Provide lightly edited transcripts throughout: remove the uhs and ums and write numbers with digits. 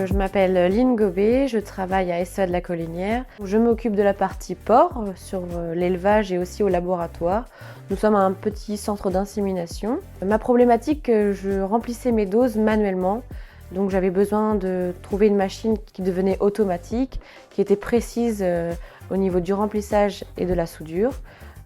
Je m'appelle Line Gobet, je travaille à SEA de la Collinière. Je m'occupe de la partie porc sur l'élevage et aussi au laboratoire. Nous sommes un petit centre d'insémination. Ma problématique, je remplissais mes doses manuellement. Donc j'avais besoin de trouver une machine qui devenait automatique, qui était précise au niveau du remplissage et de la soudure.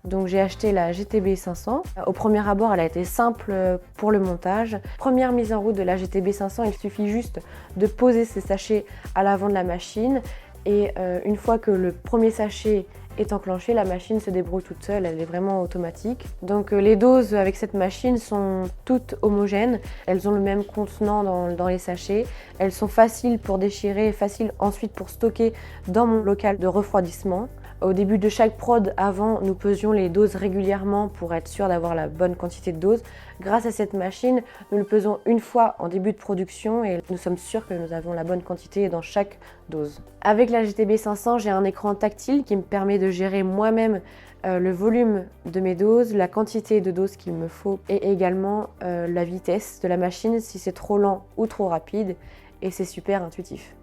Donc j'ai acheté la GTB 500. Au premier abord, elle a été simple pour le montage. Première mise en route de la GTB 500, il suffit juste de poser ces sachets à l'avant de la machine. Et une fois que le premier sachet est enclenché, la machine se débrouille toute seule, elle est vraiment automatique. Donc les doses avec cette machine sont toutes homogènes, elles ont le même contenant dans les sachets, elles sont faciles pour déchirer, faciles ensuite pour stocker dans mon local de refroidissement. Au début de chaque prod, avant, nous pesions les doses régulièrement pour être sûr d'avoir la bonne quantité de doses. Grâce à cette machine, nous le pesons une fois en début de production et nous sommes sûrs que nous avons la bonne quantité dans chaque dose. Avec la GTB 500, j'ai un écran tactile qui me permet de gérer moi-même le volume de mes doses, la quantité de doses qu'il me faut et également la vitesse de la machine si c'est trop lent ou trop rapide, et c'est super intuitif.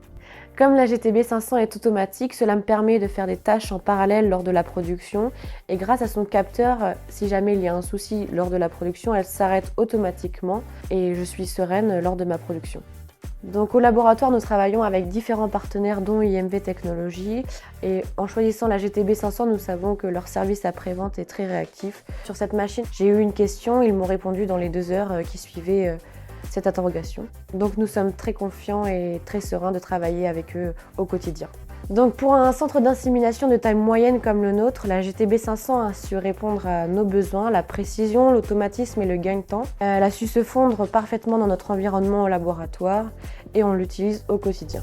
Comme la GTB 500 est automatique, cela me permet de faire des tâches en parallèle lors de la production, et grâce à son capteur, si jamais il y a un souci lors de la production, elle s'arrête automatiquement et je suis sereine lors de ma production. Donc au laboratoire, nous travaillons avec différents partenaires dont IMV Technologies, et en choisissant la GTB 500, nous savons que leur service après-vente est très réactif. Sur cette machine, j'ai eu une question, ils m'ont répondu dans les 2 heures qui suivaient cette interrogation. Donc nous sommes très confiants et très sereins de travailler avec eux au quotidien. Donc pour un centre d'insémination de taille moyenne comme le nôtre, la GTB 500 a su répondre à nos besoins, la précision, l'automatisme et le gain de temps. Elle a su se fondre parfaitement dans notre environnement au laboratoire et on l'utilise au quotidien.